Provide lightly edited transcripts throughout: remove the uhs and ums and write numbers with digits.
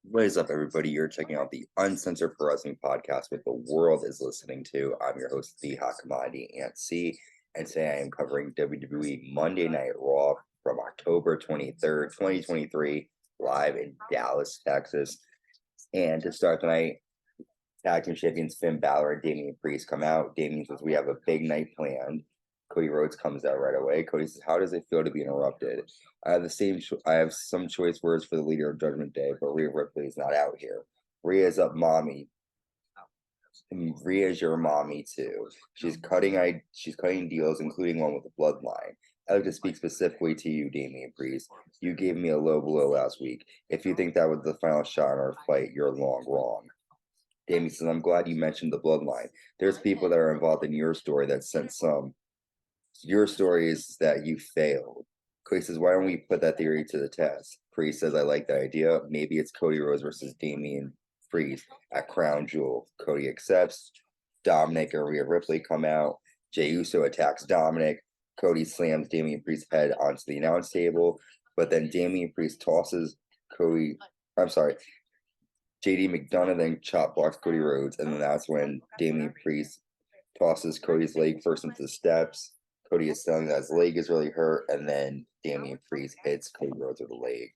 What is up, everybody? You're checking out the Uncensored Pro Wrestling Podcast, what the world is listening to. I'm your host, the Hot Commodity Ant C, and today I am covering WWE Monday Night Raw from October 23rd, 2023, live in Dallas, Texas. And to start tonight, Tag Team Champions Finn Balor and Damian Priest come out. Damian says, "We have a big night planned." Cody Rhodes comes out right away. Cody says, "How does it feel to be interrupted? I have some choice words for the leader of Judgment Day, but Rhea Ripley is not out here. Rhea's up, mommy. Rhea's your mommy too. She's cutting deals, including one with the Bloodline. I like to speak specifically to you, Damian Priest. You gave me a low blow last week. If you think that was the final shot in our fight, you're long wrong." Damian says, "I'm glad you mentioned the Bloodline. There's people that are involved in your story that sent some. Your story is that you failed." Cody says, "Why don't we put that theory to the test?" Priest says, "I like the idea. Maybe it's Cody Rhodes versus Damian Priest at Crown Jewel." Cody accepts. Dominik and Rhea Ripley come out. Jey Uso attacks Dominik. Cody slams Damian Priest's head onto the announce table, but then Damian Priest tosses JD McDonough then chop blocks Cody Rhodes, and then that's when Damian Priest tosses Cody's leg first into the steps. Cody is telling that his leg is really hurt, and then Damian Priest hits Cody Rhodes with the leg.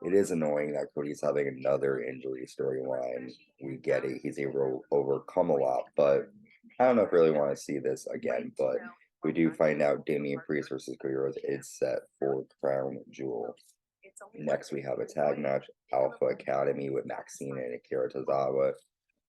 It is annoying that Cody's having another injury storyline. We get it. He's able to overcome a lot, but I don't know if I really want to see this again. But we do find out Damian Priest versus Cody Rhodes is set for Crown Jewel. Next, we have a tag match, Alpha Academy, with Maxine and Akira Tozawa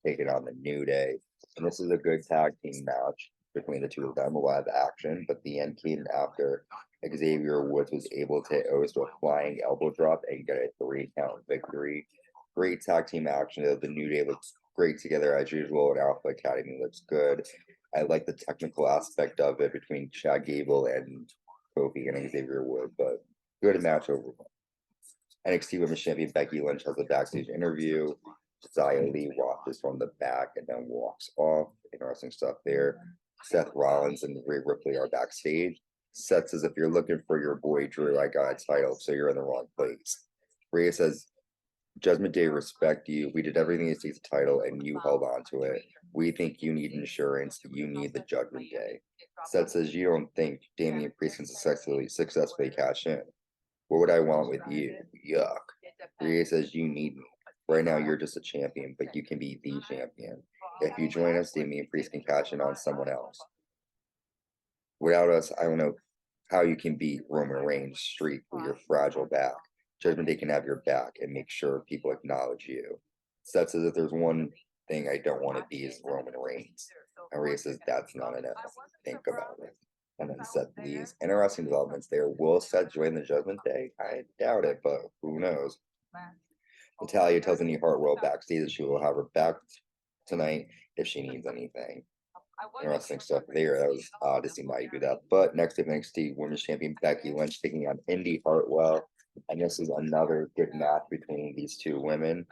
taking on the New Day. And this is a good tag team match between the two of them, a lot of action, but the end came after Xavier Woods was able to hit Otis with a flying elbow drop and get a 3-count victory. Great tag team action. The New Day looks great together as usual, and Alpha Academy looks good. I like the technical aspect of it between Chad Gable and Kofi and Xavier Woods, but good match overall. NXT Women's Champion Becky Lynch has a backstage interview. Xia Li watches from the back and then walks off. Interesting stuff there. Seth Rollins and Rhea Ripley are backstage. Seth says, "If you're looking for your boy Drew, I got a title, so you're in the wrong place." Rhea says, "Judgment Day respect you. We did everything to take the title, and you held on to it. We think you need insurance. You need the Judgment Day." Seth says, "You don't think Damian Priest can successfully cash in? What would I want with you? Yuck." Rhea says, "You need me. Right now, you're just a champion, but you can be the champion. If you join us, Damian Priest can cash in on someone else. Without us, I don't know how you can beat Roman Reigns' streak with your fragile back. Judgment Day can have your back and make sure people acknowledge you." Seth says, "If there's one thing I don't want to be is Roman Reigns." And Rhea says, "That's not enough. Think about it." And then Seth leaves. Interesting developments there. Will Seth join the Judgment Day? I doubt it, but who knows? Natalya tells Indi Hartwell backstage that she will have her back tonight if she needs anything. Interesting stuff there. That was odd to see why you do that. But next up, NXT Women's Champion Becky Lynch taking on Indi Hartwell. And this is another good match between these two women.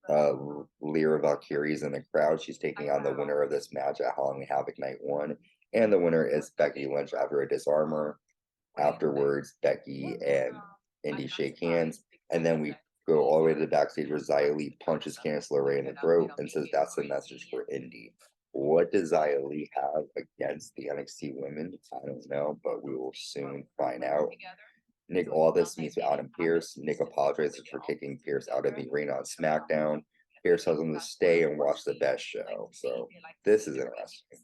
Lyra Valkyrie's in the crowd. She's taking on the winner of this match at Halloween Havoc Night 1. And the winner is Becky Lynch after a disarmer. Afterwards, Becky and Indi shake hands. And then we go all the way to the backstage where Xia Li punches Candice LeRae in the throat and says that's the message for Indi. What does Xia Li have against the NXT women? I don't know, but we will soon find out. Nick Aldis meets with Adam Pearce. Nick apologizes for kicking Pearce out of the arena on SmackDown. Pearce tells him to stay and watch the best show. So this is interesting.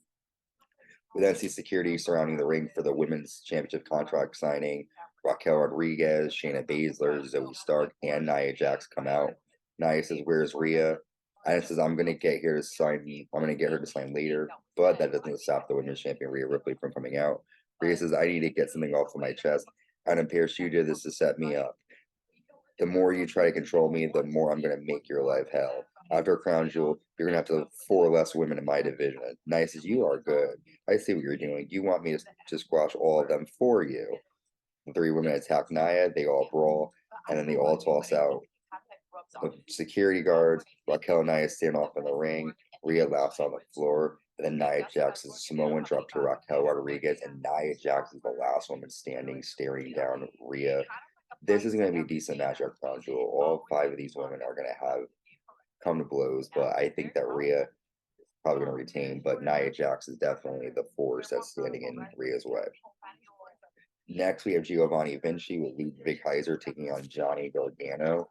We then see security surrounding the ring for the women's championship contract signing. Raquel Rodriguez, Shayna Baszler, Zoe Stark, and Nia Jax come out. Nia says, "Where's Rhea?" And says, I'm gonna get her to sign later, but that doesn't stop the women's champion Rhea Ripley from coming out. Rhea says, "I need to get something off of my chest. Adam Pearce, you did this to set me up. The more you try to control me, the more I'm gonna make your life hell. After Crown Jewel, you're gonna have to have 4 less women in my division." Nia says, "You are good. I see what you're doing. You want me to squash all of them for you." The 3 women attack Nia. They all brawl, and then they all toss out the security guards. Raquel and Nia stand off in the ring. Rhea laughs on the floor. And then Nia Jax is a Samoan drop to Raquel Rodriguez. And Nia Jax is the last woman standing, staring down Rhea. This is going to be a decent match at Crown Jewel. All 5 of these women are going to have come to blows, but I think that Rhea is probably going to retain. But Nia Jax is definitely the force that's standing in Rhea's way. Next, we have Giovanni Vinci with Ludwig Kaiser taking on Johnny Gargano.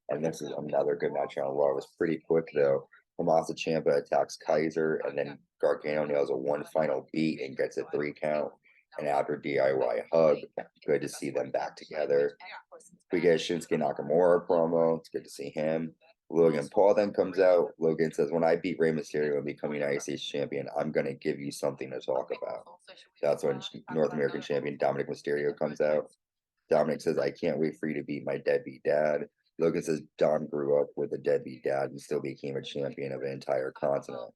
And this is another good match on Raw. It was pretty quick, though. Tommaso Ciampa attacks Kaiser, and then Gargano nails a one final beat and gets a 3 count. And after DIY hug, good to see them back together. We get a Shinsuke Nakamura promo. It's good to see him. Logan Paul then comes out. Logan says, "When I beat Rey Mysterio and become United States champion, I'm going to give you something to talk about." That's when North American champion Dominik Mysterio comes out. Dominik says, "I can't wait for you to beat my deadbeat dad." Logan says Dom grew up with a deadbeat dad and still became a champion of an entire continent.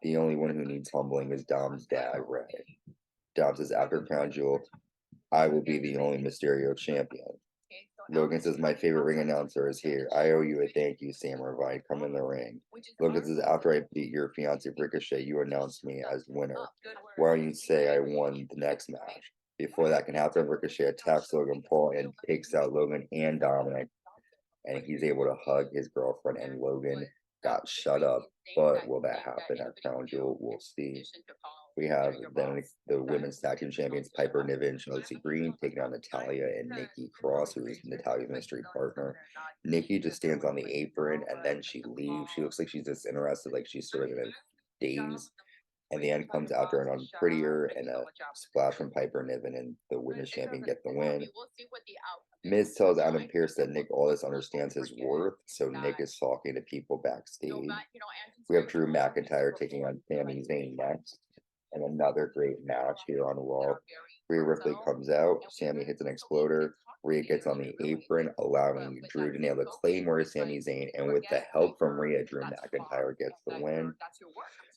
The only one who needs humbling is Dom's dad, Rey. Dom says, "After Crown Jewel, I will be the only Mysterio champion." Logan says, "My favorite ring announcer is here. I owe you a thank you, Sam Irvine. Come in the ring." Logan says, "After I beat your fiance Ricochet, you announced me as winner. Why don't you say I won the next match?" Before that can happen, Ricochet attacks Logan Paul and takes out Logan and Dominik, and he's able to hug his girlfriend, and Logan got shut up. But will that happen at Crown Jewel? We'll see. We have then the women's tag team champions Piper Niven and Chelsea Green taking on Natalya and Nikki Cross, who is Natalya's mystery partner. Nikki just stands on the apron and then she leaves. She looks like she's disinterested, like she's sort of in a daze. And the end comes after an unprettier and a splash from Piper Niven, and the women's champion get the win. Miz tells Adam Pearce that Nick Aldis understands his worth, so Nick is talking to people backstage. We have Drew McIntyre taking on Sami Zayn next, and another great match here on Raw. Rhea Ripley comes out, Sami hits an exploder, Rhea gets on the apron, allowing Drew to nail the Claymore to Sami Zayn, and with the help from Rhea, Drew McIntyre gets the win.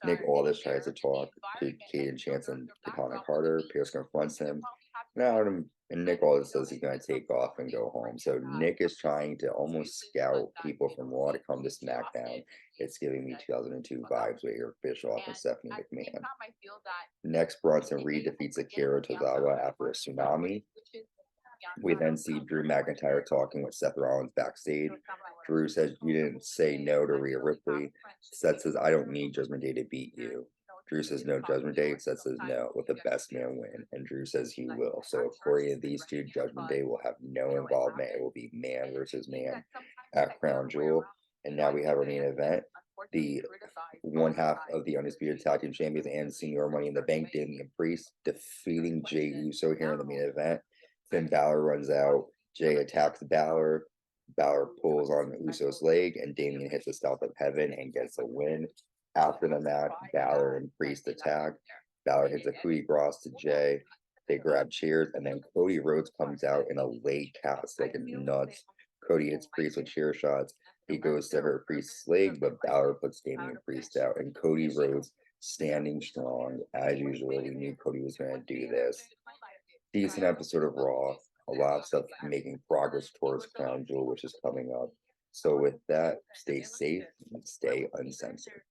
Nick Aldis tries to talk to Caden Chance and Katana Carter. Pierce confronts him. Now, and Nick Aldis says he's going to take off and go home. So Nick is trying to almost scout people from Raw to come to SmackDown. It's giving me 2002 vibes with Eric Bischoff and Stephanie McMahon. Next, Bronson Reed defeats Akira Tozawa after a tsunami. We then see Drew McIntyre talking with Seth Rollins backstage. Drew says, "You didn't say no to Rhea Ripley." Seth says, "I don't need Judgment Day to beat you." Drew says, "No Judgment Day." Seth says, "No, let the best man win." And Drew says he will. So according to these two, Judgment Day will have no involvement. It will be man versus man at Crown Jewel. And now we have our main event. The one half of the Undisputed Tag Team Champions and Senior Money in the Bank, Damian Priest, defeating Jey Uso here in the main event. Finn Balor runs out. Jey attacks Balor. Balor pulls on Uso's leg, and Damian hits the South of Heaven and gets a win. After the match, Balor and Priest attack. Balor hits a coup de grace to Jey. They grab chairs, and then Cody Rhodes comes out in a leg cast like nuts. Cody hits Priest with chair shots. He goes to hurt Priest's leg, but Balor puts Damian Priest out, and Cody Rhodes standing strong as usual. We knew Cody was going to do this. Decent episode of Raw. A lot of stuff making progress towards Crown Jewel, which is coming up. So with that, stay safe and stay uncensored.